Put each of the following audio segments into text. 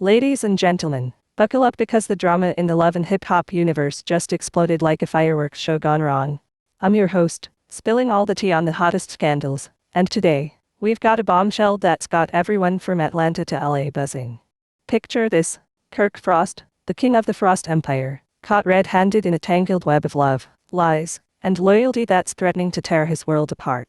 Ladies and gentlemen, buckle up because the drama in the love and hip-hop universe just exploded like a fireworks show gone wrong. I'm your host, spilling all the tea on the hottest scandals, and today, we've got a bombshell that's got everyone from Atlanta to LA buzzing. Picture this: Kirk Frost, the king of the Frost Empire, caught red-handed in a tangled web of love, lies, and loyalty that's threatening to tear his world apart.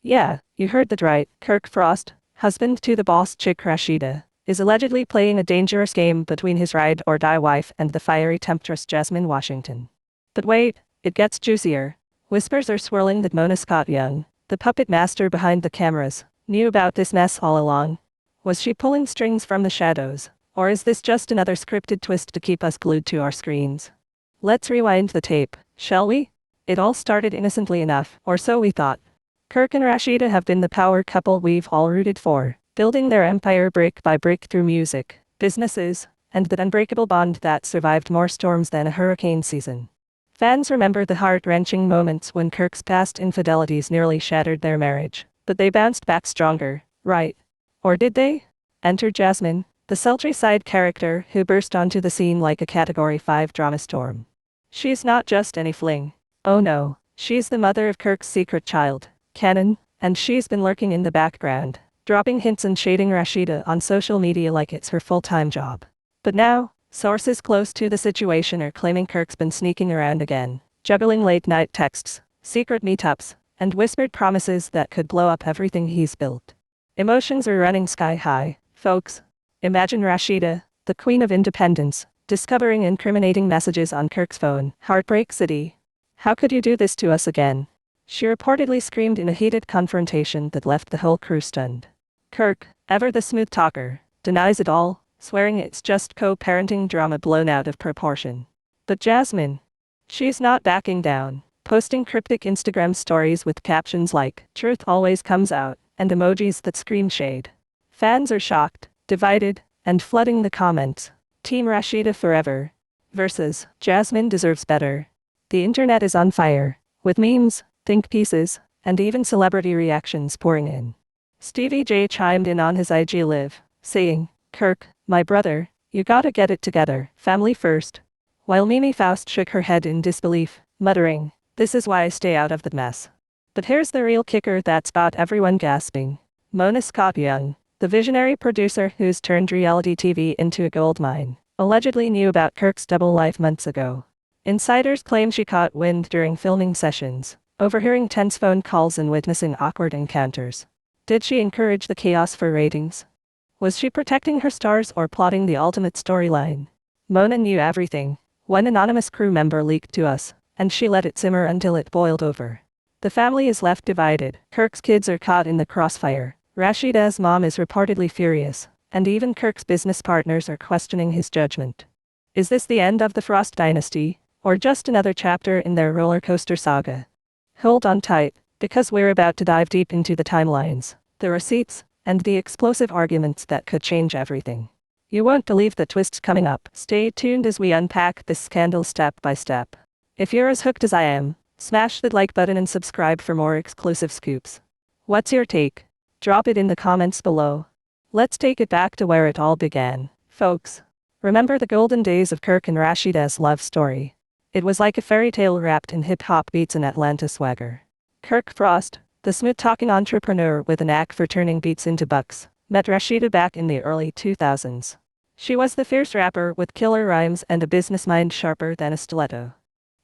Yeah, you heard that right. Kirk Frost, husband to the boss chick Rasheeda, is allegedly playing a dangerous game between his ride-or-die wife and the fiery temptress Jasmine Washington. But wait, it gets juicier. Whispers are swirling that Mona Scott Young, the puppet master behind the cameras, knew about this mess all along. Was she pulling strings from the shadows, or is this just another scripted twist to keep us glued to our screens? Let's rewind the tape, shall we? It all started innocently enough, or so we thought. Kirk and Rasheeda have been the power couple we've all rooted for, building their empire brick by brick through music, businesses, and that unbreakable bond that survived more storms than a hurricane season. Fans remember the heart-wrenching moments when Kirk's past infidelities nearly shattered their marriage, but they bounced back stronger, right? Or did they? Enter Jasmine, the sultry side character who burst onto the scene like a Category 5 drama storm. She's not just any fling. Oh no, she's the mother of Kirk's secret child, Canon, and she's been lurking in the background, dropping hints and shading Rasheeda on social media like it's her full-time job. But now, sources close to the situation are claiming Kirk's been sneaking around again, juggling late-night texts, secret meetups, and whispered promises that could blow up everything he's built. Emotions are running sky-high, folks. Imagine Rasheeda, the queen of independence, discovering incriminating messages on Kirk's phone. Heartbreak City. How could you do this to us again? She reportedly screamed in a heated confrontation that left the whole crew stunned. Kirk, ever the smooth talker, denies it all, swearing it's just co-parenting drama blown out of proportion. But Jasmine, she's not backing down, posting cryptic Instagram stories with captions like, "Truth always comes out," and emojis that scream shade. Fans are shocked, divided, and flooding the comments. Team Rasheeda forever versus Jasmine deserves better. The internet is on fire, with memes, think pieces, and even celebrity reactions pouring in. Stevie J chimed in on his IG Live, saying, "Kirk, my brother, you gotta get it together, family first." While Mimi Faust shook her head in disbelief, muttering, "This is why I stay out of the mess." But here's the real kicker that's got everyone gasping. Mona Scott Young, the visionary producer who's turned reality TV into a goldmine, allegedly knew about Kirk's double life months ago. Insiders claim she caught wind during filming sessions, overhearing tense phone calls and witnessing awkward encounters. Did she encourage the chaos for ratings? Was she protecting her stars or plotting the ultimate storyline? Mona knew everything. One anonymous crew member leaked to us, and she let it simmer until it boiled over. The family is left divided. Kirk's kids are caught in the crossfire. Rasheeda's mom is reportedly furious, and even Kirk's business partners are questioning his judgment. Is this the end of the Frost dynasty, or just another chapter in their roller coaster saga? Hold on tight, because we're about to dive deep into the timelines, the receipts, and the explosive arguments that could change everything. You won't believe the twists coming up. Stay tuned as we unpack this scandal step by step. If you're as hooked as I am, smash the like button and subscribe for more exclusive scoops. What's your take? Drop it in the comments below. Let's take it back to where it all began, folks. Remember the golden days of Kirk and Rasheeda's love story? It was like a fairy tale wrapped in hip-hop beats and Atlanta swagger. Kirk Frost, the smooth-talking entrepreneur with a knack for turning beats into bucks, met Rasheeda back in the early 2000s. She was the fierce rapper with killer rhymes and a business mind sharper than a stiletto.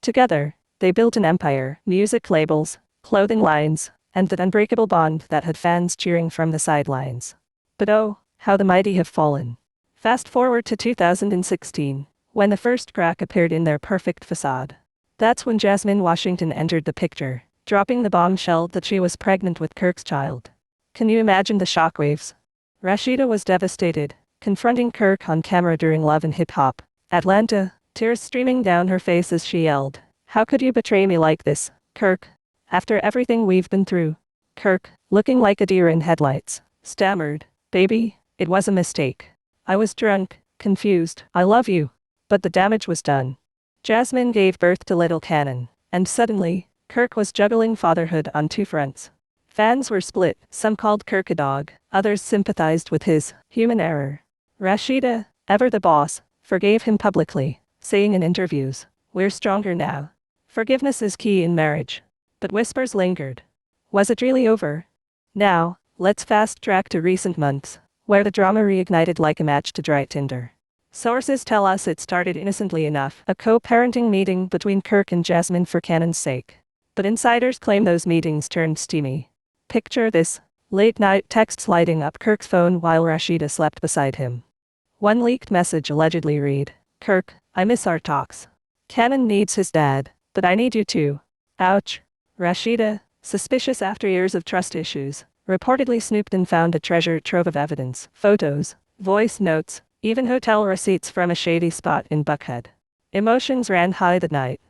Together, they built an empire, music labels, clothing lines, and that unbreakable bond that had fans cheering from the sidelines. But oh, how the mighty have fallen. Fast forward to 2016, when the first crack appeared in their perfect facade. That's when Jasmine Washington entered the picture, dropping the bombshell that she was pregnant with Kirk's child. Can you imagine the shockwaves? Rasheeda was devastated, confronting Kirk on camera during Love and Hip Hop Atlanta, tears streaming down her face as she yelled, "How could you betray me like this, Kirk? After everything we've been through?" Kirk, looking like a deer in headlights, stammered, "Baby, it was a mistake. I was drunk, confused. I love you." But the damage was done. Jasmine gave birth to little Canon, and suddenly, Kirk was juggling fatherhood on two fronts. Fans were split. Some called Kirk a dog, others sympathized with his human error. Rasheeda, Ever the boss, forgave him publicly, saying in interviews, "We're stronger now." Forgiveness is key in marriage. But whispers lingered. Was it really over? Now, let's fast track to recent months, where the drama reignited like a match to dry tinder. Sources tell us it started innocently enough, a co-parenting meeting between Kirk and Jasmine for Canon's sake. But insiders claim those meetings turned steamy. Picture this: late-night texts lighting up Kirk's phone while Rasheeda slept beside him. One leaked message allegedly read, "Kirk, I miss our talks. Canon needs his dad, but I need you too." Ouch. Rasheeda, suspicious after years of trust issues, reportedly snooped and found a treasure trove of evidence: photos, voice notes, even hotel receipts from a shady spot in Buckhead. Emotions ran high that night.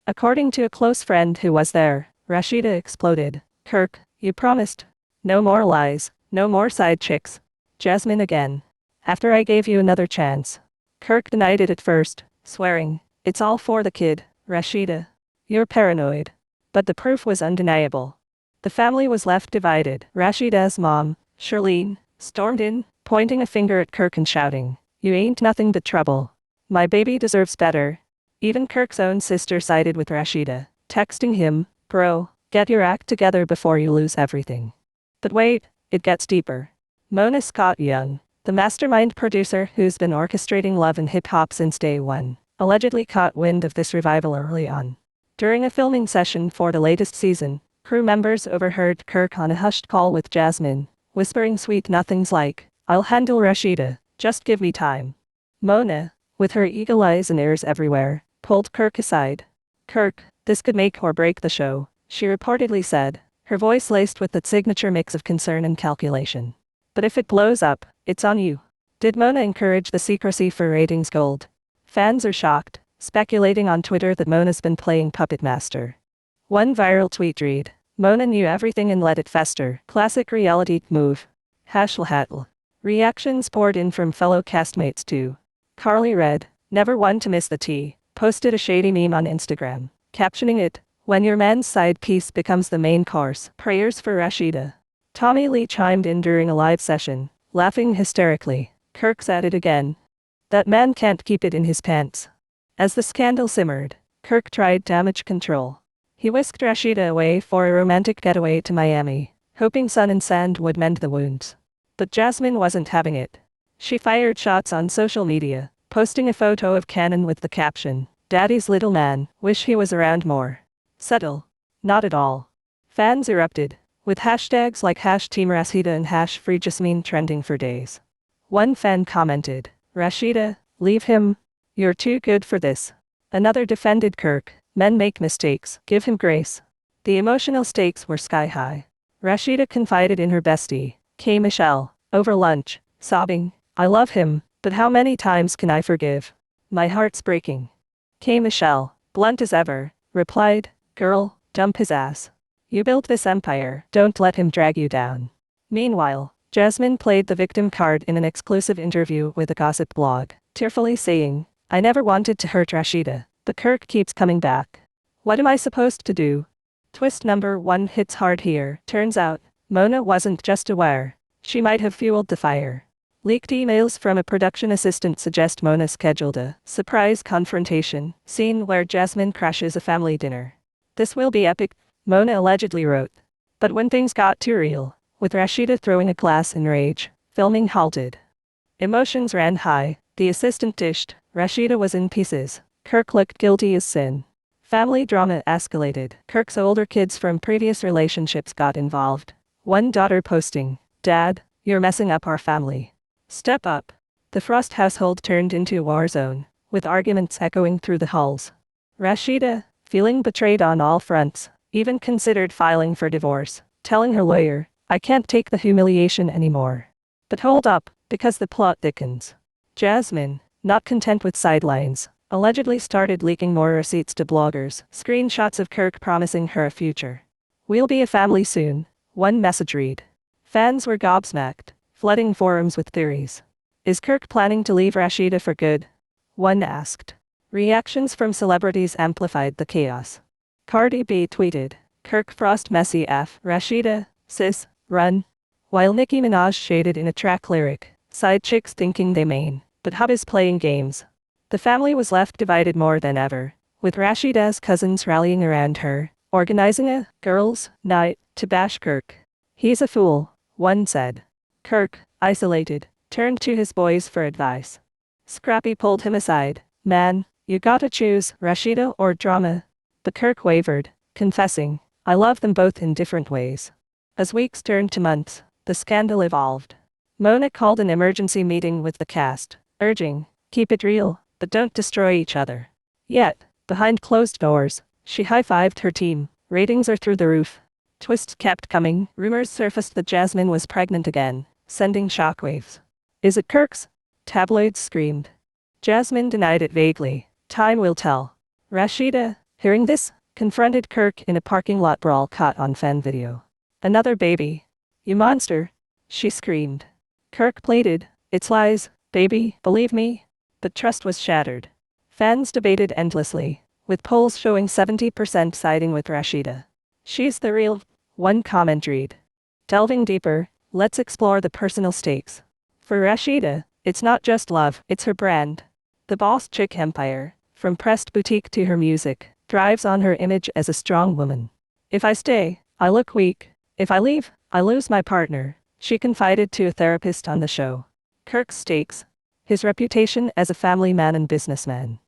According to a close friend who was there, Rasheeda exploded. "Kirk, you promised. No more lies, no more side chicks." Jasmine again. "After I gave you another chance." Kirk denied it at first, swearing, "It's all for the kid, Rasheeda. You're paranoid." But the proof was undeniable. The family was left divided. Rasheeda's mom, Charlene, stormed in, pointing a finger at Kirk and shouting, "You ain't nothing but trouble. My baby deserves better." Even Kirk's own sister sided with Rasheeda, texting him, "Bro, get your act together before you lose everything." But wait, it gets deeper. Mona Scott-Young, the mastermind producer who's been orchestrating love and hip-hop since day one, allegedly caught wind of this revival early on. During a filming session for the latest season, crew members overheard Kirk on a hushed call with Jasmine, whispering sweet nothings like, "I'll handle Rasheeda, just give me time." Mona, with her eagle eyes and ears everywhere, pulled Kirk aside. "Kirk, this could make or break the show," she reportedly said, her voice laced with that signature mix of concern and calculation. "But if it blows up, it's on you." Did Mona encourage the secrecy for ratings gold? Fans are shocked, speculating on Twitter that Mona's been playing puppet master. One viral tweet read, "Mona knew everything and let it fester. Classic reality move. #hatl." Reactions poured in from fellow castmates too. Carly Red, never one to miss the tea, posted a shady meme on Instagram, captioning it, "When your man's side piece becomes the main course, prayers for Rasheeda." Tommy Lee chimed in during a live session, laughing hysterically. "Kirk's at it again. That man can't keep it in his pants." As the scandal simmered, Kirk tried damage control. He whisked Rasheeda away for a romantic getaway to Miami, hoping sun and sand would mend the wounds. But Jasmine wasn't having it. She fired shots on social media, posting a photo of Canon with the caption, "Daddy's little man, wish he was around more." Subtle? Not at all. Fans erupted, with hashtags like #TeamRasheeda and #FreeJasmine trending for days. One fan commented, "Rasheeda, leave him. You're too good for this." Another defended Kirk, "Men make mistakes, give him grace." The emotional stakes were sky high. Rasheeda confided in her bestie, K. Michelle, over lunch, sobbing, "I love him, but how many times can I forgive? My heart's breaking." K. Michelle, blunt as ever, replied, "Girl, dump his ass. You built this empire, don't let him drag you down." Meanwhile, Jasmine played the victim card in an exclusive interview with a gossip blog, tearfully saying, "I never wanted to hurt Rasheeda, but Kirk keeps coming back. What am I supposed to do?" Twist number 1 hits hard here. Turns out, Mona wasn't just aware. She might have fueled the fire. Leaked emails from a production assistant suggest Mona scheduled a surprise confrontation scene where Jasmine crashes a family dinner. "This will be epic," Mona allegedly wrote. But when things got too real, with Rasheeda throwing a glass in rage, filming halted. Emotions ran high, the assistant dished, Rasheeda was in pieces. Kirk looked guilty as sin. Family drama escalated. Kirk's older kids from previous relationships got involved. One daughter posting, "Dad, you're messing up our family. Step up." The Frost household turned into a war zone, with arguments echoing through the halls. Rasheeda, feeling betrayed on all fronts, even considered filing for divorce, telling her lawyer, "I can't take the humiliation anymore." But hold up, because the plot thickens. Jasmine, not content with sidelines, allegedly started leaking more receipts to bloggers, screenshots of Kirk promising her a future. "We'll be a family soon," one message read. Fans were gobsmacked, flooding forums with theories. "Is Kirk planning to leave Rasheeda for good?" one asked. Reactions from celebrities amplified the chaos. Cardi B tweeted, "Kirk Frost messy F. Rasheeda, sis, run." While Nicki Minaj shaded in a track lyric, "Side chicks thinking they main." but Hub is playing games. The family was left divided more than ever, with Rasheeda's cousins rallying around her, organizing a girls' night to bash Kirk. He's a fool, one said. Kirk, isolated, turned to his boys for advice. Scrappy pulled him aside. Man, you gotta choose Rasheeda or drama. But Kirk wavered, confessing, I love them both in different ways. As weeks turned to months, the scandal evolved. Mona called an emergency meeting with the cast, urging, keep it real, but don't destroy each other. Yet, behind closed doors, she high-fived her team. Ratings are through the roof. Twists kept coming. Rumors surfaced that Jasmine was pregnant again, sending shockwaves. Is it Kirk's? Tabloids screamed. Jasmine denied it vaguely. Time will tell. Rasheeda, hearing this, confronted Kirk in a parking lot brawl caught on fan video. Another baby. You monster. She screamed. Kirk pleaded, it's lies, baby, believe me. But trust was shattered. Fans debated endlessly, with polls showing 70% siding with Rasheeda. She's the real, one comment read. Delving deeper, let's explore the personal stakes. For Rasheeda, it's not just love, it's her brand. The boss chick empire, from pressed boutique to her music, thrives on her image as a strong woman. If I stay, I look weak. If I leave, I lose my partner, she confided to a therapist on the show. Kirk's stakes. His reputation as a family man and businessman.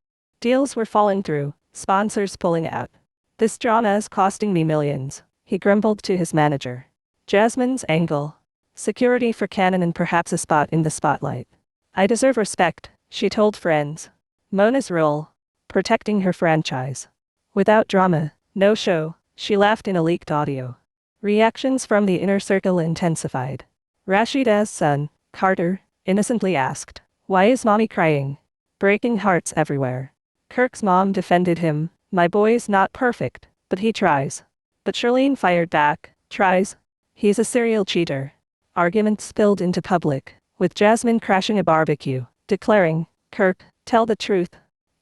Deals were falling through, sponsors pulling out. This drama is costing me millions, he grumbled to his manager. Jasmine's angle. Security for Canon and perhaps a spot in the spotlight. I deserve respect, she told friends. Mona's role. Protecting her franchise. Without drama, no show, she laughed in a leaked audio. Reactions from the inner circle intensified. Rasheeda's son, Carter, innocently asked, why is mommy crying? Breaking hearts everywhere. Kirk's mom defended him, my boy's not perfect, but he tries. But Charlene fired back, tries? He's a serial cheater. Arguments spilled into public, with Jasmine crashing a barbecue, declaring, Kirk, tell the truth.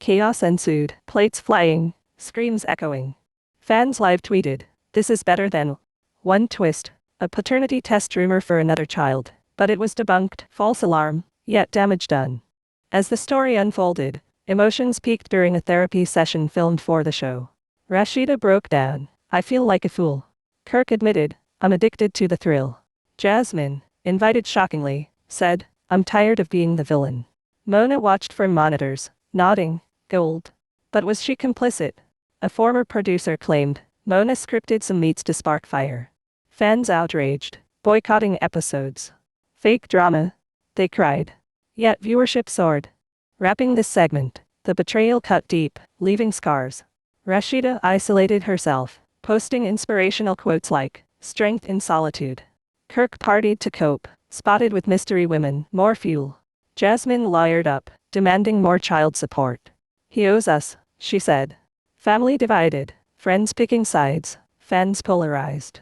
Chaos ensued, plates flying, screams echoing. Fans live tweeted, this is better than one twist, a paternity test rumor for another child, but it was debunked, false alarm, yet damage done. As the story unfolded, emotions peaked during a therapy session filmed for the show. Rasheeda broke down, I feel like a fool. Kirk admitted, I'm addicted to the thrill. Jasmine, invited shockingly, said, I'm tired of being the villain. Mona watched from monitors, nodding, gold. But was she complicit? A former producer claimed, Mona scripted some meets to spark fire. Fans outraged, boycotting episodes. Fake drama, they cried. Yet viewership soared. Wrapping this segment, the betrayal cut deep, leaving scars. Rasheeda isolated herself, posting inspirational quotes like, strength in solitude. Kirk partied to cope, spotted with mystery women, more fuel. Jasmine lawyered up, demanding more child support. He owes us, she said. Family divided, friends picking sides, fans polarized.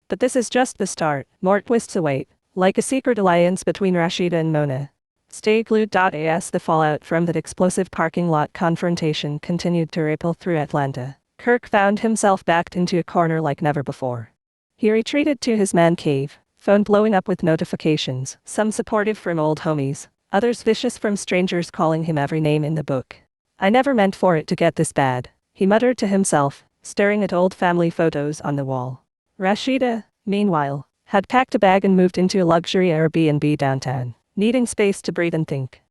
But this is just the start, more twists await, like a secret alliance between Rasheeda and Mona. Stay glued. As the fallout from that explosive parking lot confrontation continued to ripple through Atlanta, Kirk found himself backed into a corner like never before. He retreated to his man cave, phone blowing up with notifications, some supportive from old homies, others vicious from strangers calling him every name in the book. I never meant for it to get this bad, he muttered to himself, staring at old family photos on the wall. Rasheeda, meanwhile, had packed a bag and moved into a luxury Airbnb downtown, needing space to breathe and think.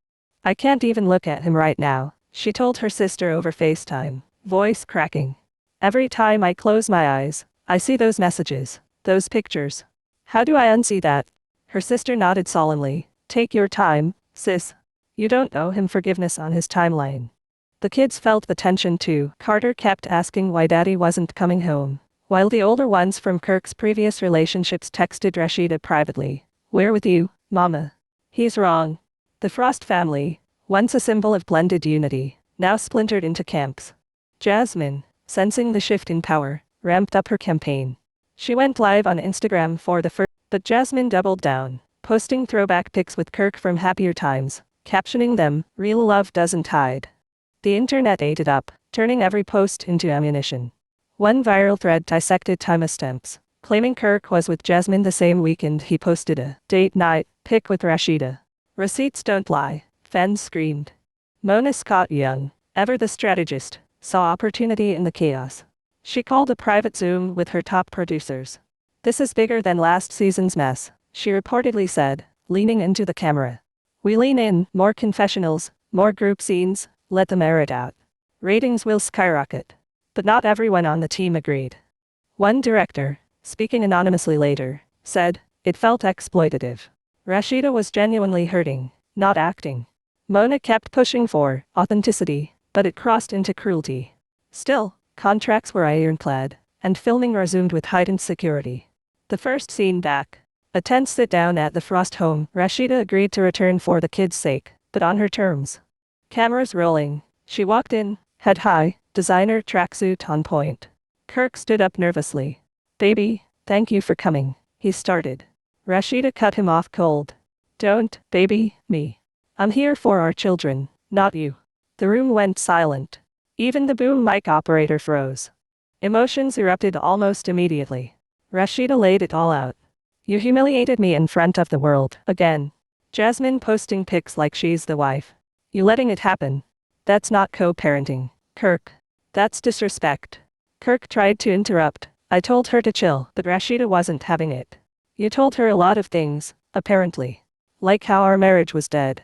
I can't even look at him right now, she told her sister over FaceTime, voice cracking. Every time I close my eyes, I see those messages, those pictures. How do I unsee that? Her sister nodded solemnly. Take your time, sis. You don't owe him forgiveness on his timeline. The kids felt the tension too. Carter kept asking why Daddy wasn't coming home, while the older ones from Kirk's previous relationships texted Rasheeda privately. Where with you, Mama? He's wrong. The Frost family, once a symbol of blended unity, now splintered into camps. Jasmine, sensing the shift in power, ramped up her campaign. She went live on Instagram for the first, but Jasmine doubled down, posting throwback pics with Kirk from happier times, captioning them, real love doesn't hide. The internet ate it up, turning every post into ammunition. One viral thread dissected timestamps, claiming Kirk was with Jasmine the same weekend he posted a date night pic with Rasheeda. Receipts don't lie, Fans screamed. Mona Scott Young, ever the strategist, saw opportunity in the chaos. She called a private Zoom with her top producers. "This is bigger than last season's mess," she reportedly said, leaning into the camera. "We lean in, more confessionals, more group scenes, let them air it out. Ratings will skyrocket." But not everyone on the team agreed. One director, speaking anonymously later, said, "It felt exploitative. Rasheeda was genuinely hurting, not acting." Mona kept pushing for authenticity, but it crossed into cruelty. Still, contracts were ironclad, and filming resumed with heightened security. The first scene back. A tense sit-down at the Frost home. Rasheeda agreed to return for the kids' sake, but on her terms. Cameras rolling. She walked in, head high, designer tracksuit on point. Kirk stood up nervously. "Baby, thank you for coming," he started. Rasheeda cut him off cold. "Don't, baby, me. I'm here for our children, not you." The room went silent. Even the boom mic operator froze. Emotions erupted almost immediately. Rasheeda laid it all out. "You humiliated me in front of the world, again. Jasmine posting pics like she's the wife. You letting it happen. That's not co-parenting, Kirk. That's disrespect." Kirk tried to interrupt. "I told her to chill, but Rasheeda wasn't having it. You told her a lot of things, apparently. Like how our marriage was dead.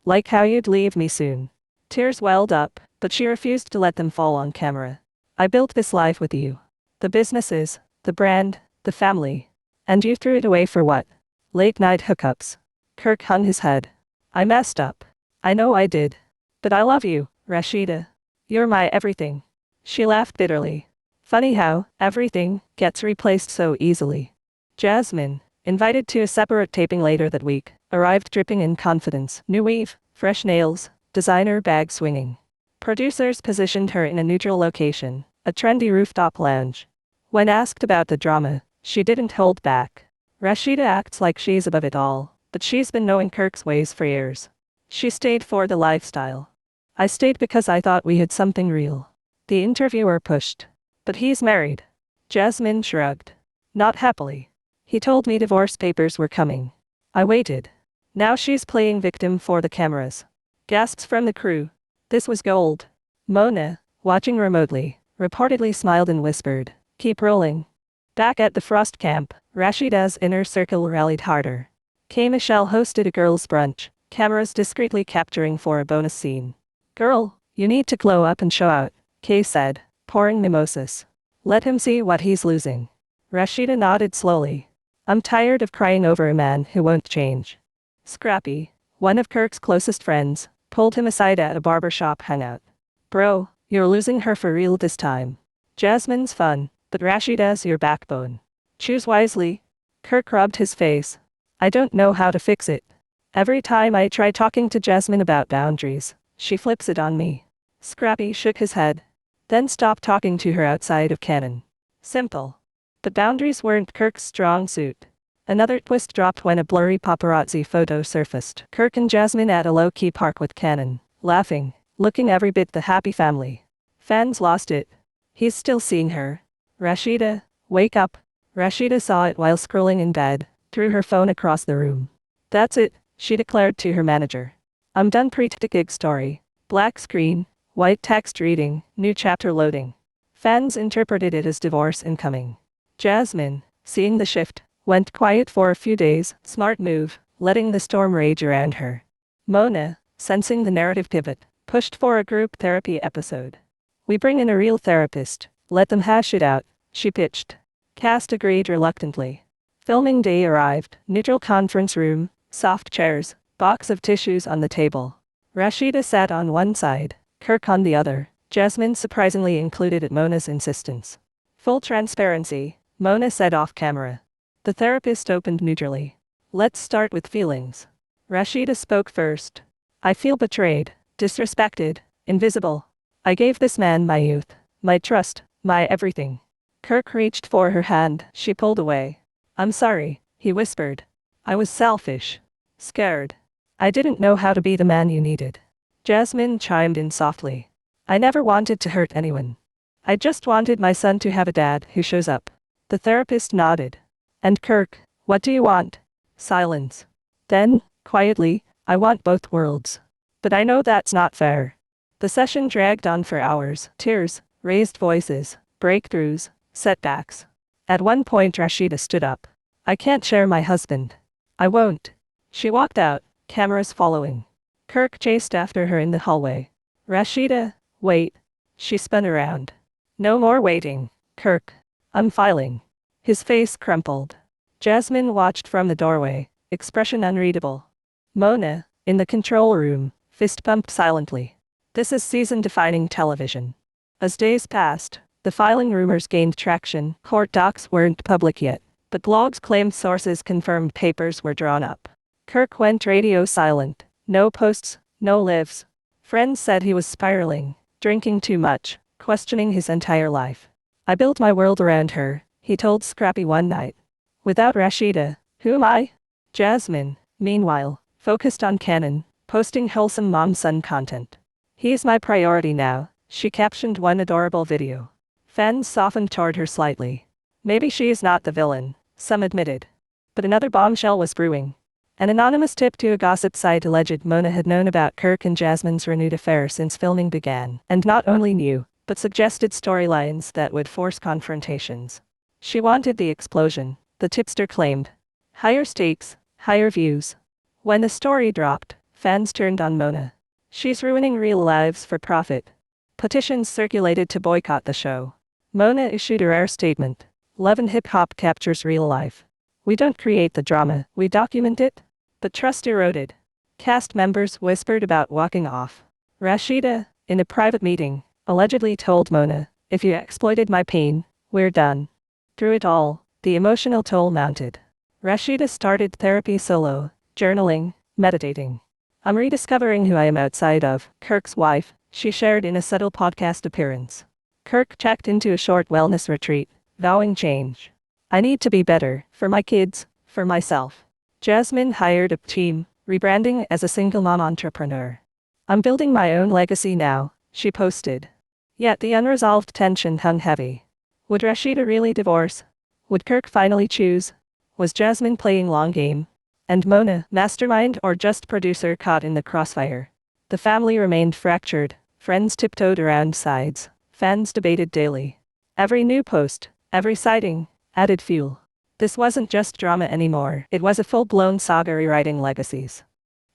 Like how you'd leave me soon." Tears welled up, but she refused to let them fall on camera. "I built this life with you. The businesses, the brand, the family. And you threw it away for what? Late night hookups." Kirk hung his head. "I messed up. I know I did. But I love you, Rasheeda. You're my everything." She laughed bitterly. Funny how everything gets replaced so easily. Jasmine, invited to a separate taping later that week, arrived dripping in confidence. New weave, fresh nails, designer bag swinging. Producers positioned her in a neutral location, a trendy rooftop lounge. When asked about the drama, she didn't hold back. "Rasheeda acts like she's above it all, but she's been knowing Kirk's ways for years. She stayed for the lifestyle. I stayed because I thought we had something real." The interviewer pushed. "But he's married." Jasmine shrugged. "Not happily. He told me divorce papers were coming. I waited. Now she's playing victim for the cameras." Gasps from the crew. This was gold. Mona, watching remotely, reportedly smiled and whispered, "Keep rolling." Back at the Frost camp, Rasheeda's inner circle rallied harder. K. Michelle hosted a girls' brunch, cameras discreetly capturing for a bonus scene. "Girl, you need to glow up and show out," Kay said, pouring mimosas. "Let him see what he's losing." Rasheeda nodded slowly. "I'm tired of crying over a man who won't change." Scrappy, one of Kirk's closest friends, pulled him aside at a barbershop hangout. "Bro, you're losing her for real this time. Jasmine's fun, but Rasheeda's your backbone. Choose wisely." Kirk rubbed his face. "I don't know how to fix it. Every time I try talking to Jasmine about boundaries, she flips it on me." Scrappy shook his head. "Then stop talking to her outside of canon. Simple." But boundaries weren't Kirk's strong suit. Another twist dropped when a blurry paparazzi photo surfaced. Kirk and Jasmine at a low-key park with Cannon, laughing, looking every bit the happy family. Fans lost it. "He's still seeing her. Rasheeda, wake up." Rasheeda saw it while scrolling in bed, threw her phone across the room. "That's it," she declared to her manager. "I'm done pre-gig story." Black screen, white text reading, "New chapter loading." Fans interpreted it as divorce incoming. Jasmine, seeing the shift, went quiet for a few days. Smart move, letting the storm rage around her. Mona, sensing the narrative pivot, pushed for a group therapy episode. "We bring in a real therapist, let them hash it out," she pitched. Cast agreed reluctantly. Filming day arrived, neutral conference room, soft chairs, box of tissues on the table. Rasheeda sat on one side, Kirk on the other, Jasmine surprisingly included at Mona's insistence. "Full transparency," Mona said off camera. The therapist opened neutrally. "Let's start with feelings." Rasheeda spoke first. "I feel betrayed, disrespected, invisible. I gave this man my youth, my trust, my everything." Kirk reached for her hand. She pulled away. "I'm sorry," he whispered. "I was selfish. Scared. I didn't know how to be the man you needed." Jasmine chimed in softly. "I never wanted to hurt anyone. I just wanted my son to have a dad who shows up." The therapist nodded. "And Kirk, what do you want?" Silence. Then, quietly, "I want both worlds. But I know that's not fair. The session dragged on for hours. Tears, raised voices, breakthroughs, setbacks. At one point Rasheeda stood up. I can't share my husband. I won't. She walked out, cameras following. Kirk chased after her in the hallway. Rasheeda, wait. She spun around. No more waiting, Kirk. I'm filing. His face crumpled. Jasmine watched from the doorway, expression unreadable. Mona, in the control room, fist pumped silently. This is season-defining television. As days passed, the filing rumors gained traction. Court docs weren't public yet, but logs claimed sources confirmed papers were drawn up. Kirk went radio silent. No posts, no lives. Friends said he was spiraling, drinking too much, questioning his entire life. I built my world around her, he told Scrappy one night. Without Rasheeda, who am I? Jasmine, meanwhile, focused on Canon, posting wholesome mom-son content. He's my priority now, she captioned one adorable video. Fans softened toward her slightly. Maybe she is not the villain, some admitted. But another bombshell was brewing. An anonymous tip to a gossip site alleged Mona had known about Kirk and Jasmine's renewed affair since filming began, and not only knew, but suggested storylines that would force confrontations. She wanted the explosion, the tipster claimed. Higher stakes, higher views. When the story dropped, fans turned on Mona. She's ruining real lives for profit. Petitions circulated to boycott the show. Mona issued a rare statement. Love and hip-hop captures real life. We don't create the drama, we document it. But trust eroded. Cast members whispered about walking off. Rasheeda, in a private meeting, allegedly told Mona, if you exploited my pain, we're done. Through it all, the emotional toll mounted. Rasheeda started therapy solo, journaling, meditating. I'm rediscovering who I am outside of Kirk's wife, she shared in a subtle podcast appearance. Kirk checked into a short wellness retreat, vowing change. I need to be better, for my kids, for myself. Jasmine hired a team, rebranding as a single mom entrepreneur. I'm building my own legacy now, she posted. Yet the unresolved tension hung heavy. Would Rasheeda really divorce? Would Kirk finally choose? Was Jasmine playing long game? And Mona, mastermind or just producer caught in the crossfire? The family remained fractured, friends tiptoed around sides, fans debated daily. Every new post, every sighting, added fuel. This wasn't just drama anymore, it was a full-blown saga rewriting legacies.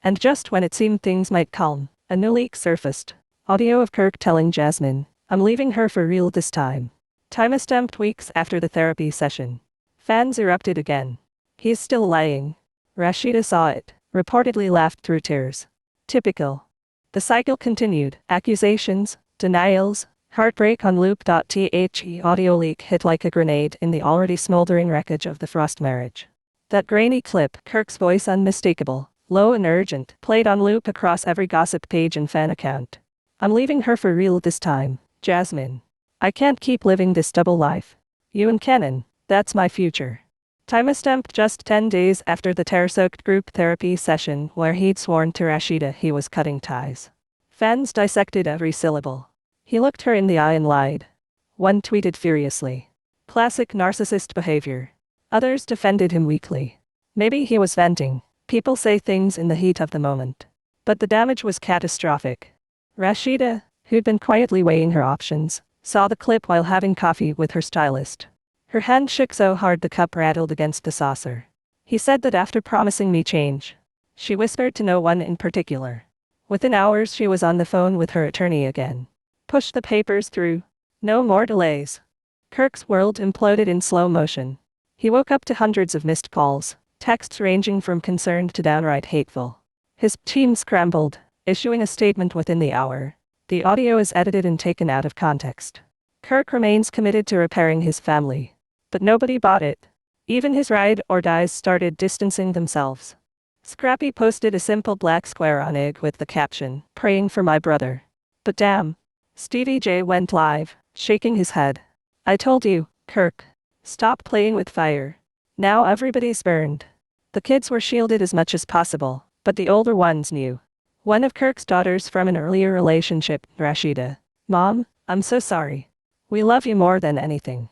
And just when it seemed things might calm, a new leak surfaced. Audio of Kirk telling Jasmine, I'm leaving her for real this time. Timestamped weeks after the therapy session. Fans erupted again. He's still lying. Rasheeda saw it, reportedly laughed through tears. Typical. The cycle continued, accusations, denials, heartbreak on loop. The audio leak hit like a grenade in the already smoldering wreckage of the Frost marriage. That grainy clip, Kirk's voice unmistakable, low and urgent, played on loop across every gossip page and fan account. I'm leaving her for real this time, Jasmine. I can't keep living this double life. You and Canon, that's my future. Timestamped just 10 days after the tear-soaked group therapy session where he'd sworn to Rasheeda he was cutting ties. Fans dissected every syllable. He looked her in the eye and lied. One tweeted furiously. Classic narcissist behavior. Others defended him weakly. Maybe he was venting. People say things in the heat of the moment. But the damage was catastrophic. Rasheeda, who'd been quietly weighing her options, saw the clip while having coffee with her stylist. Her hand shook so hard the cup rattled against the saucer. He said that after promising me change. She whispered to no one in particular. Within hours she was on the phone with her attorney again. Push the papers through. No more delays. Kirk's world imploded in slow motion. He woke up to hundreds of missed calls, texts ranging from concerned to downright hateful. His team scrambled, issuing a statement within the hour. The audio is edited and taken out of context. Kirk remains committed to repairing his family. But nobody bought it. Even his ride or dies started distancing themselves. Scrappy posted a simple black square on Egg with the caption, praying for my brother. But damn. Stevie J went live, shaking his head. I told you, Kirk. Stop playing with fire. Now everybody's burned. The kids were shielded as much as possible, but the older ones knew. One of Kirk's daughters from an earlier relationship, Rasheeda. Mom, I'm so sorry. We love you more than anything.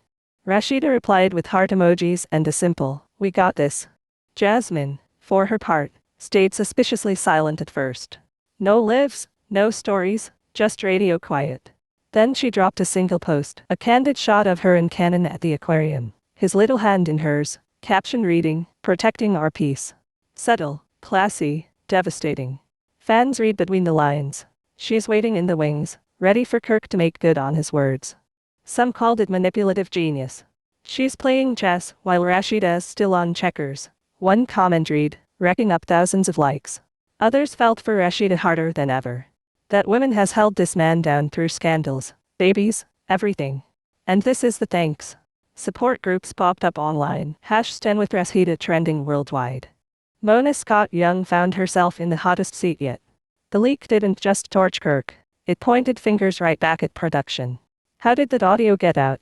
Rasheeda replied with heart emojis and a simple, we got this. Jasmine, for her part, stayed suspiciously silent at first. No lives, no stories, just radio quiet. Then she dropped a single post, a candid shot of her and Cannon at the aquarium, his little hand in hers, caption reading, "Protecting our peace." Subtle, classy, devastating. Fans read between the lines. She's waiting in the wings, ready for Kirk to make good on his words. Some called it manipulative genius. She's playing chess while Rasheeda's still on checkers. One comment read, racking up thousands of likes. Others felt for Rasheeda harder than ever. That woman has held this man down through scandals, babies, everything. And this is the thanks. Support groups popped up online, #StandWithRasheeda trending worldwide. Mona Scott-Young found herself in the hottest seat yet. The leak didn't just torch Kirk, it pointed fingers right back at production. How did that audio get out?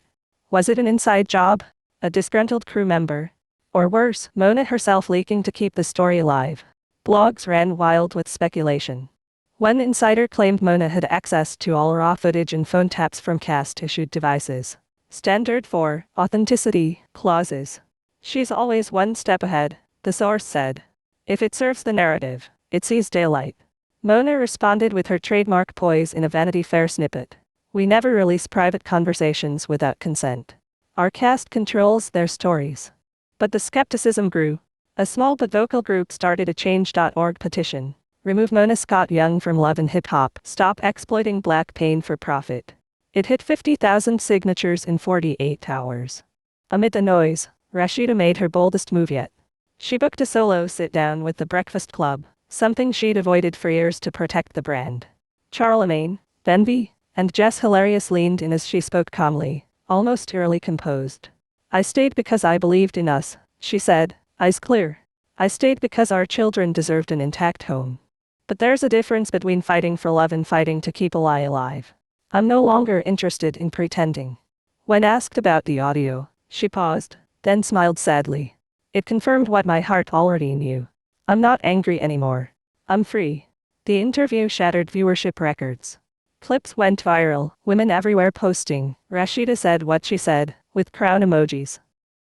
Was it an inside job? A disgruntled crew member? Or worse, Mona herself leaking to keep the story alive? Blogs ran wild with speculation. One insider claimed Mona had access to all raw footage and phone taps from cast-issued devices. Standard for authenticity clauses. She's always one step ahead, the source said. If it serves the narrative, it sees daylight. Mona responded with her trademark poise in a Vanity Fair snippet. "We never release private conversations without consent. Our cast controls their stories." But the skepticism grew. A small but vocal group started a Change.org petition. Remove Mona Scott-Young from Love and Hip Hop. Stop exploiting black pain for profit. It hit 50,000 signatures in 48 hours. Amid the noise, Rasheeda made her boldest move yet. She booked a solo sit-down with the Breakfast Club, something she'd avoided for years to protect the brand. Charlemagne, Benvie, and Jess Hilarious leaned in as she spoke calmly, almost eerily composed. "I stayed because I believed in us," she said, eyes clear. "I stayed because our children deserved an intact home. But there's a difference between fighting for love and fighting to keep a lie alive. I'm no longer interested in pretending." When asked about the audio, she paused, then smiled sadly. "It confirmed what my heart already knew. I'm not angry anymore. I'm free." The interview shattered viewership records. Clips went viral, women everywhere posting, "Rasheeda said what she said," with crown emojis.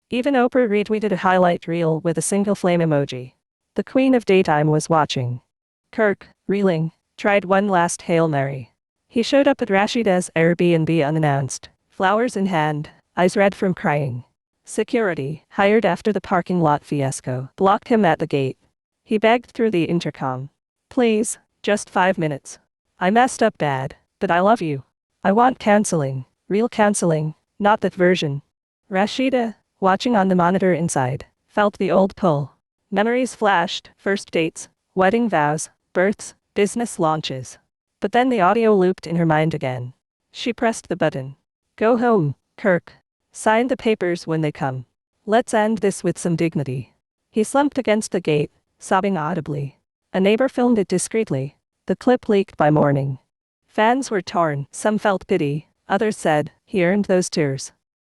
Even Oprah retweeted a highlight reel with a single flame emoji. The queen of daytime was watching. Kirk, reeling, tried one last Hail Mary. He showed up at Rasheeda's Airbnb unannounced, flowers in hand, eyes red from crying. Security, hired after the parking lot fiasco, blocked him at the gate. He begged through the intercom. "Please, just 5 minutes. I messed up bad, but I love you. I want counseling, real counseling, not that version." Rasheeda, watching on the monitor inside, felt the old pull. Memories flashed, first dates, wedding vows, births, business launches. But then the audio looped in her mind again. She pressed the button. "Go home, Kirk. Sign the papers when they come. Let's end this with some dignity." He slumped against the gate, sobbing audibly. A neighbor filmed it discreetly. The clip leaked by morning. Fans were torn, some felt pity, others said, he earned those tears.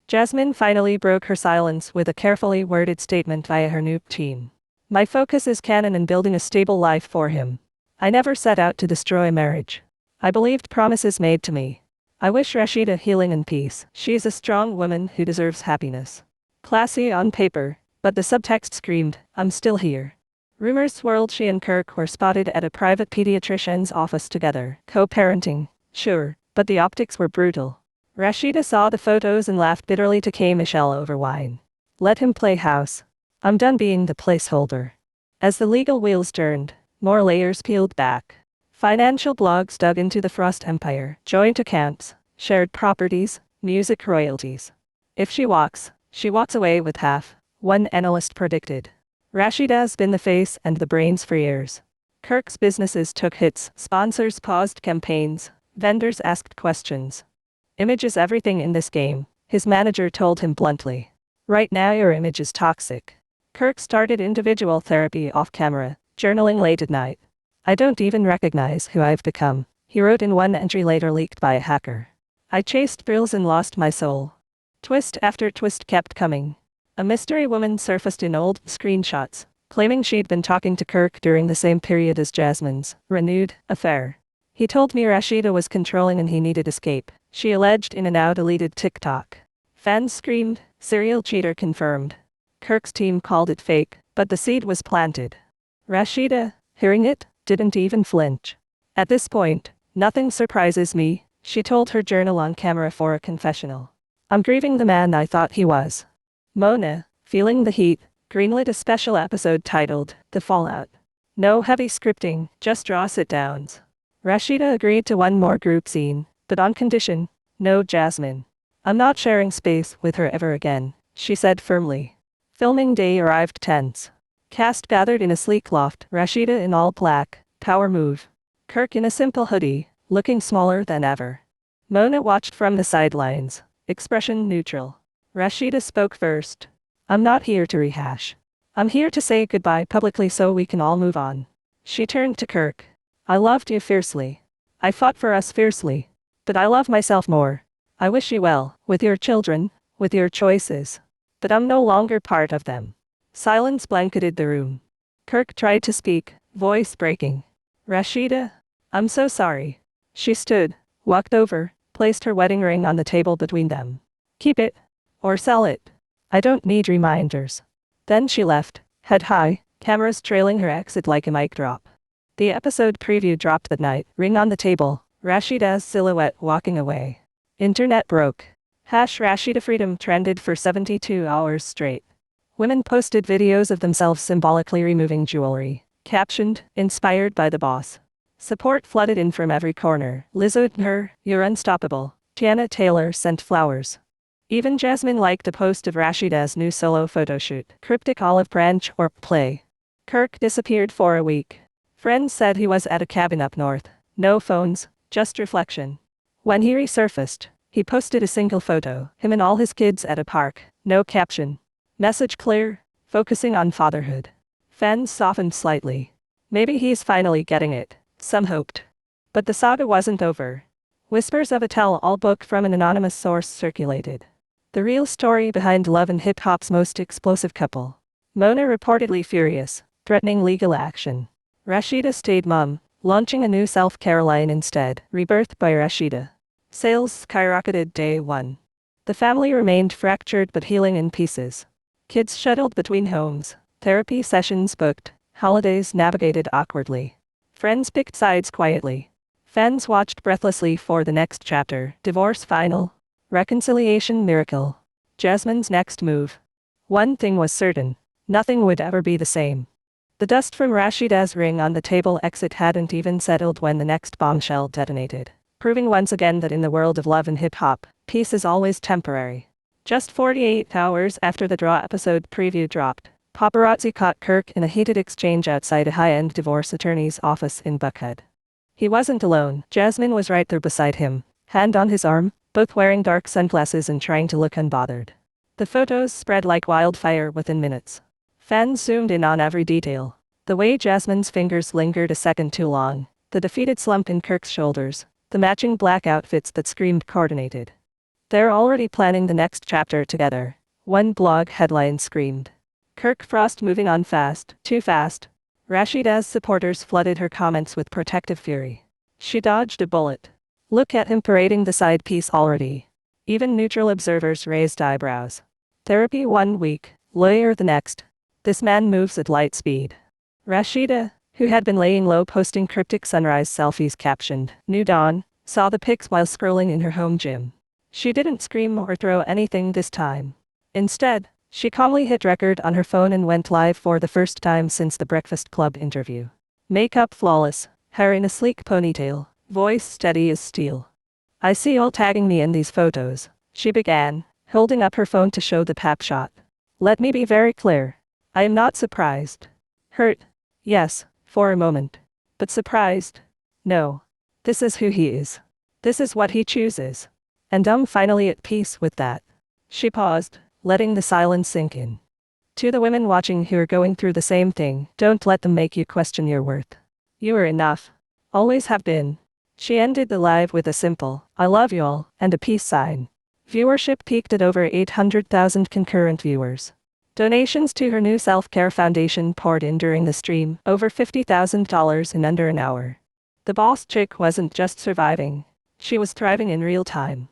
Jasmine finally broke her silence with a carefully worded statement via her new team. "My focus is Cannon and building a stable life for him. I never set out to destroy marriage. I believed promises made to me. I wish Rasheeda healing and peace. She is a strong woman who deserves happiness." Classy on paper, but the subtext screamed, "I'm still here." Rumors swirled she and Kirk were spotted at a private pediatrician's office together, co-parenting, sure, but the optics were brutal. Rasheeda saw the photos and laughed bitterly to K. Michelle over wine. Let him play house. I'm done being the placeholder. As the legal wheels turned, more layers peeled back. Financial blogs dug into the Frost empire, joint accounts, shared properties, music royalties. If she walks away with half, one analyst predicted. Rasheeda's been the face and the brains for years. Kirk's businesses took hits, sponsors paused campaigns, vendors asked questions. "Image is everything in this game," his manager told him bluntly. "Right now your image is toxic." Kirk started individual therapy off camera, journaling late at night. "I don't even recognize who I've become," he wrote in one entry later leaked by a hacker. "I chased thrills and lost my soul." Twist after twist kept coming. A mystery woman surfaced in old screenshots, claiming she'd been talking to Kirk during the same period as Jasmine's renewed affair. "He told me Rasheeda was controlling and he needed escape," she alleged in a now-deleted TikTok. Fans screamed, "Serial cheater confirmed." Kirk's team called it fake, but the seed was planted. Rasheeda, hearing it, didn't even flinch. At this point, nothing surprises me, she told her journal on camera for a confessional. I'm grieving the man I thought he was. Mona, feeling the heat, greenlit a special episode titled The Fallout. No heavy scripting, just raw sit-downs. Rasheeda agreed to one more group scene, but on condition, no Jasmine. I'm not sharing space with her ever again, she said firmly. Filming day arrived tense. Cast gathered in a sleek loft, Rasheeda in all black, power move. Kirk in a simple hoodie, looking smaller than ever. Mona watched from the sidelines, expression neutral. Rasheeda spoke first. I'm not here to rehash. I'm here to say goodbye publicly so we can all move on. She turned to Kirk. I loved you fiercely. I fought for us fiercely. But I love myself more. I wish you well, with your children, with your choices. But I'm no longer part of them. Silence blanketed the room. Kirk tried to speak, voice breaking. Rasheeda, I'm so sorry. She stood, walked over, placed her wedding ring on the table between them. Keep it. Or sell it. I don't need reminders. Then she left, head high, cameras trailing her exit like a mic drop. The episode preview dropped that night, ring on the table, Rasheeda's silhouette walking away. Internet broke. #Rasheeda Freedom trended for 72 hours straight. Women posted videos of themselves symbolically removing jewelry, captioned, inspired by the boss. Support flooded in from every corner. Lizzo, her, you're unstoppable. Tiana Taylor sent flowers. Even Jasmine liked a post of Rasheeda's new solo photoshoot, cryptic olive branch or play. Kirk disappeared for a week. Friends said he was at a cabin up north. No phones, just reflection. When he resurfaced, he posted a single photo, him and all his kids at a park, no caption. Message clear, focusing on fatherhood. Fans softened slightly. Maybe he's finally getting it, some hoped. But the saga wasn't over. Whispers of a tell-all book from an anonymous source circulated. The real story behind Love and Hip Hop's most explosive couple. Mona reportedly furious, threatening legal action. Rasheeda stayed mum, launching a new self-care line instead, Rebirth by Rasheeda. Sales skyrocketed day one. The family remained fractured but healing in pieces. Kids shuttled between homes, therapy sessions booked, holidays navigated awkwardly. Friends picked sides quietly. Fans watched breathlessly for the next chapter, divorce final, reconciliation miracle, Jasmine's next move. One thing was certain, nothing would ever be the same. The dust from Rasheeda's ring on the table exit hadn't even settled when the next bombshell detonated, proving once again that in the world of love and hip-hop, peace is always temporary. Just 48 hours after the Draw episode preview dropped, paparazzi caught Kirk in a heated exchange outside a high-end divorce attorney's office in Buckhead. He wasn't alone. Jasmine was right there beside him, hand on his arm, both wearing dark sunglasses and trying to look unbothered. The photos spread like wildfire within minutes. Fans zoomed in on every detail. The way Jasmine's fingers lingered a second too long, the defeated slump in Kirk's shoulders, the matching black outfits that screamed coordinated. They're already planning the next chapter together, one blog headline screamed. Kirk Frost moving on fast, too fast. Rasheeda's supporters flooded her comments with protective fury. She dodged a bullet. Look at him parading the side piece already. Even neutral observers raised eyebrows. Therapy 1 week, lawyer the next. This man moves at light speed. Rasheeda, who had been laying low posting cryptic sunrise selfies captioned, New Dawn, saw the pics while scrolling in her home gym. She didn't scream or throw anything this time. Instead, she calmly hit record on her phone and went live for the first time since the Breakfast Club interview. Makeup flawless, hair in a sleek ponytail, voice steady as steel. I see y'all tagging me in these photos, she began, holding up her phone to show the pap shot. Let me be very clear. I am not surprised. Hurt? Yes, for a moment. But surprised? No. This is who he is. This is what he chooses. And I'm finally at peace with that. She paused, letting the silence sink in. To the women watching who are going through the same thing, don't let them make you question your worth. You are enough. Always have been. She ended the live with a simple, I love y'all, and a peace sign. Viewership peaked at over 800,000 concurrent viewers. Donations to her new self-care foundation poured in during the stream, over $50,000 in under an hour. The boss chick wasn't just surviving. She was thriving in real time.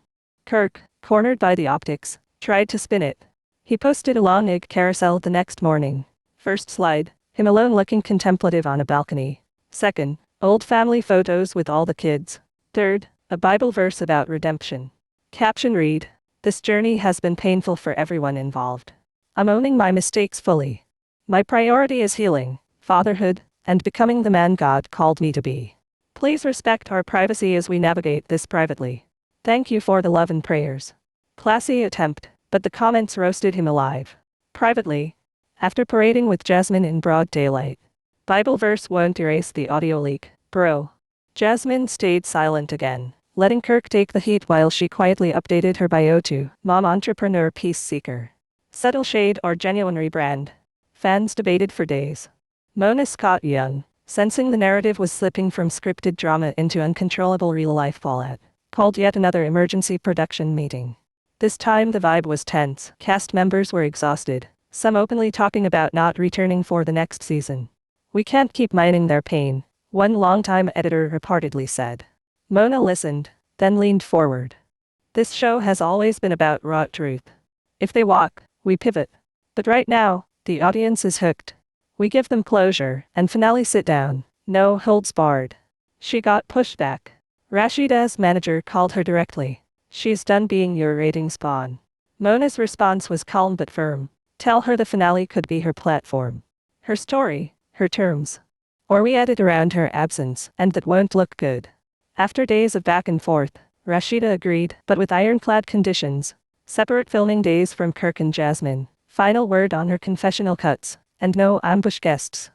Kirk, cornered by the optics, tried to spin it. He posted a long egg carousel the next morning. First slide, him alone looking contemplative on a balcony. Second, Old family photos with all the kids. Third, a Bible verse about redemption. Caption read, "This journey has been painful for everyone involved. I'm owning my mistakes fully. My priority is healing, fatherhood, and becoming the man God called me to be. Please respect our privacy as we navigate this privately. Thank you for the love and prayers." Classy attempt, but the comments roasted him alive. Privately, after parading with Jasmine in broad daylight. Bible verse won't erase the audio leak, bro. Jasmine stayed silent again, letting Kirk take the heat while she quietly updated her bio to Mom Entrepreneur Peace Seeker. Subtle shade or genuine rebrand? Fans debated for days. Mona Scott Young, sensing the narrative was slipping from scripted drama into uncontrollable real-life fallout, called yet another emergency production meeting. This time the vibe was tense. Cast members were exhausted, some openly talking about not returning for the next season. "We can't keep mining their pain," one longtime editor reportedly said. Mona listened, then leaned forward. "This show has always been about raw truth. If they walk, we pivot. But right now, the audience is hooked. We give them closure, and finale sit down, no holds barred." She got pushback. Rasheeda's manager called her directly. "She's done being your ratings pawn." Mona's response was calm but firm. "Tell her the finale could be her platform. Her story, her terms. Or we edit around her absence, and that won't look good." After days of back and forth, Rasheeda agreed, but with ironclad conditions. Separate filming days from Kirk and Jasmine, final word on her confessional cuts, and no ambush guests.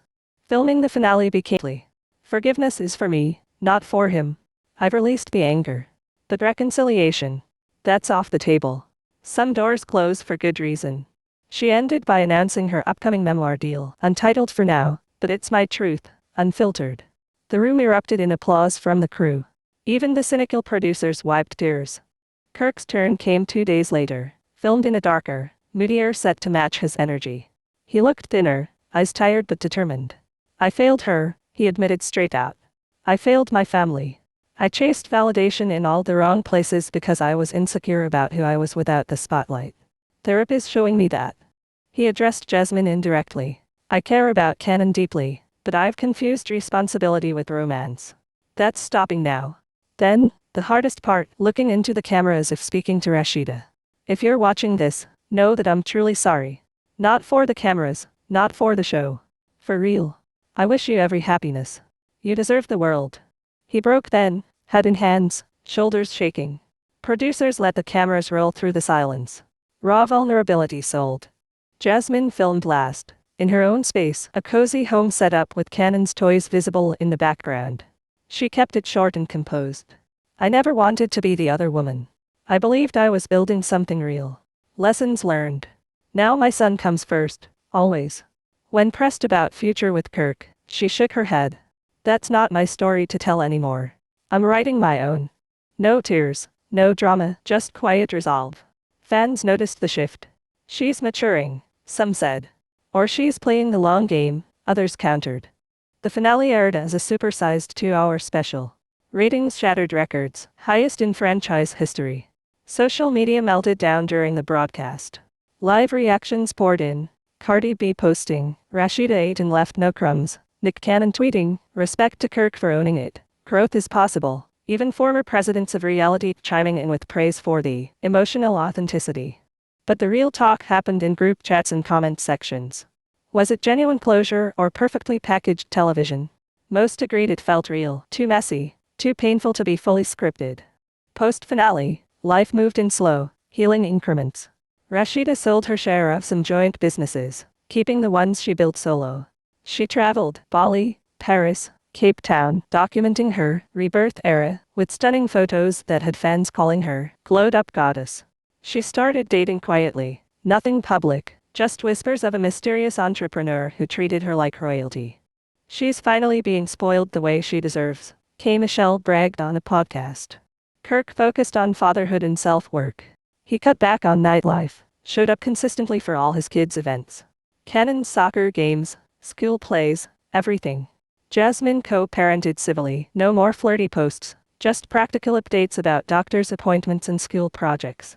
Filming the finale became "Forgiveness is for me, not for him. I've released the anger. But reconciliation, that's off the table. Some doors close for good reason." She ended by announcing her upcoming memoir deal, untitled for now, but it's my truth, unfiltered. The room erupted in applause from the crew. Even the cynical producers wiped tears. Kirk's turn came 2 days later, filmed in a darker, moodier set to match his energy. He looked thinner, eyes tired but determined. "I failed her," he admitted straight out. "I failed my family. I chased validation in all the wrong places because I was insecure about who I was without the spotlight. Therapy's showing me that." He addressed Jasmine indirectly. "I care about Canon deeply, but I've confused responsibility with romance. That's stopping now." Then, the hardest part, looking into the camera as if speaking to Rasheeda. "If you're watching this, know that I'm truly sorry. Not for the cameras, not for the show. For real. I wish you every happiness. You deserve the world." He broke then, head in hands, shoulders shaking. Producers let the cameras roll through the silence. Raw vulnerability sold. Jasmine filmed last, in her own space, a cozy home set up with Canon's toys visible in the background. She kept it short and composed. "I never wanted to be the other woman. I believed I was building something real. Lessons learned. Now my son comes first, always." When pressed about future with Kirk, she shook her head. "That's not my story to tell anymore. I'm writing my own." No tears, no drama, just quiet resolve. Fans noticed the shift. "She's maturing," some said. Or "she's playing the long game," others countered. The finale aired as a supersized 2-hour special. Ratings shattered records, highest in franchise history. Social media melted down during the broadcast. Live reactions poured in. Cardi B posting, "Rasheeda ate and left no crumbs." Nick Cannon tweeting, "Respect to Kirk for owning it. Growth is possible." Even former presidents of reality chiming in with praise for the emotional authenticity. But the real talk happened in group chats and comment sections. Was it genuine closure or perfectly packaged television? Most agreed it felt real, too messy, too painful to be fully scripted. Post-finale, life moved in slow, healing increments. Rasheeda sold her share of some joint businesses, keeping the ones she built solo. She traveled Bali, Paris, Cape Town, documenting her rebirth era with stunning photos that had fans calling her glowed-up goddess. She started dating quietly, nothing public, just whispers of a mysterious entrepreneur who treated her like royalty. "She's finally being spoiled the way she deserves," K. Michelle bragged on a podcast. Kirk focused on fatherhood and self-work. He cut back on nightlife, showed up consistently for all his kids' events. Canon's soccer games, school plays, everything. Jasmine co-parented civilly, no more flirty posts, just practical updates about doctor's appointments and school projects.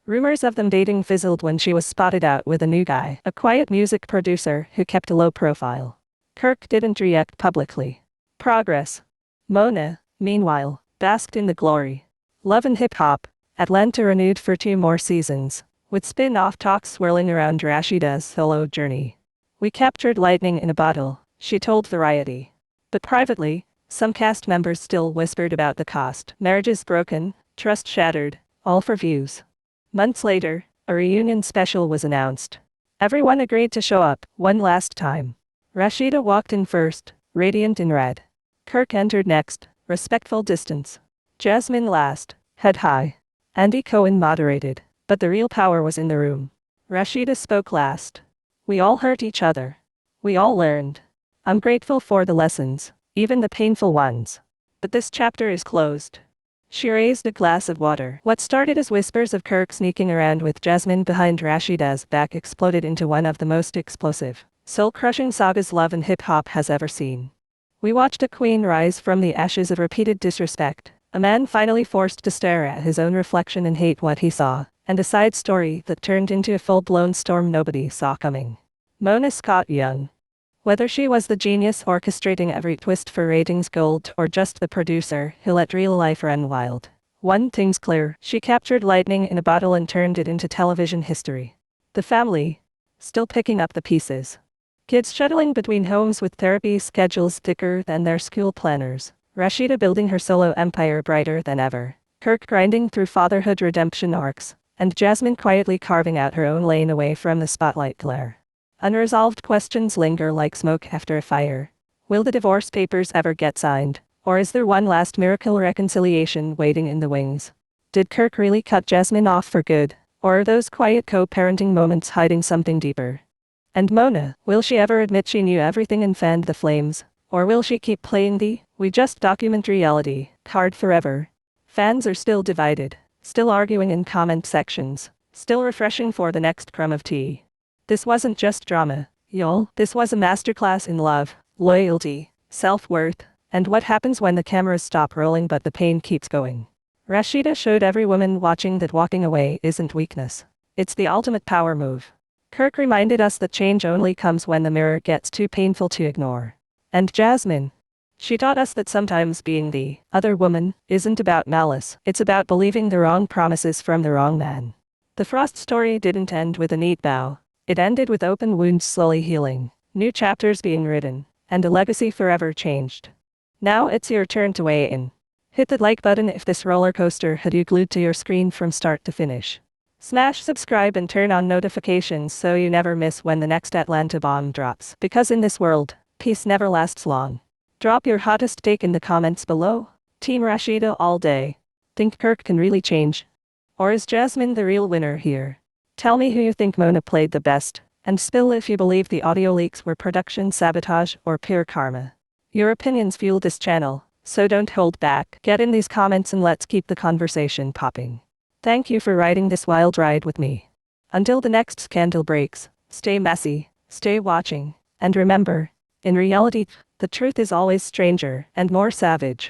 Rumors of them dating fizzled when she was spotted out with a new guy, a quiet music producer who kept a low profile. Kirk didn't react publicly. Progress. Mona, meanwhile, basked in the glory. Love and Hip Hop, Atlanta renewed for 2 more seasons, with spin-off talks swirling around Rasheeda's solo journey. We captured lightning in a bottle, she told Variety. But privately, some cast members still whispered about the cost. Marriages broken, trust shattered, all for views. Months later, a reunion special was announced. Everyone agreed to show up, one last time. Rasheeda walked in first, radiant in red. Kirk entered next, respectful distance. Jasmine last, head high. Andy Cohen moderated, but the real power was in the room. Rasheeda spoke last. We all hurt each other. We all learned. I'm grateful for the lessons, even the painful ones. But this chapter is closed. She raised a glass of water. What started as whispers of Kirk sneaking around with Jasmine behind Rasheeda's back exploded into one of the most explosive, soul-crushing sagas Love and Hip Hop has ever seen. We watched a queen rise from the ashes of repeated disrespect, a man finally forced to stare at his own reflection and hate what he saw, and a side story that turned into a full-blown storm nobody saw coming. Mona Scott Young. Whether she was the genius orchestrating every twist for ratings gold or just the producer who let real life run wild, one thing's clear: she captured lightning in a bottle and turned it into television history. The family, still picking up the pieces. Kids shuttling between homes with therapy schedules thicker than their school planners. Rasheeda building her solo empire brighter than ever. Kirk grinding through fatherhood redemption arcs, and Jasmine quietly carving out her own lane away from the spotlight glare. Unresolved questions linger like smoke after a fire. Will the divorce papers ever get signed, or is there one last miracle reconciliation waiting in the wings? Did Kirk really cut Jasmine off for good, or are those quiet co-parenting moments hiding something deeper? And Mona, will she ever admit she knew everything and fanned the flames, or will she keep playing the "we just document reality" card forever? Fans are still divided, still arguing in comment sections, still refreshing for the next crumb of tea. This wasn't just drama, y'all. This was a masterclass in love, loyalty, self-worth, and what happens when the cameras stop rolling but the pain keeps going. Rasheeda showed every woman watching that walking away isn't weakness. It's the ultimate power move. Kirk reminded us that change only comes when the mirror gets too painful to ignore. And Jasmine. She taught us that sometimes being the other woman isn't about malice. It's about believing the wrong promises from the wrong man. The Frost story didn't end with a neat bow. It ended with open wounds slowly healing, new chapters being written, and a legacy forever changed. Now it's your turn to weigh in. Hit the like button if this roller coaster had you glued to your screen from start to finish. Smash subscribe and turn on notifications so you never miss when the next Atlanta bomb drops. Because in this world, peace never lasts long. Drop your hottest take in the comments below. Team Rasheeda all day. Think Kirk can really change? Or is Jasmine the real winner here? Tell me who you think Mona played the best, and spill if you believe the audio leaks were production sabotage or pure karma. Your opinions fuel this channel, so don't hold back. Get in these comments and let's keep the conversation popping. Thank you for riding this wild ride with me. Until the next scandal breaks, stay messy, stay watching, and remember, in reality, the truth is always stranger and more savage.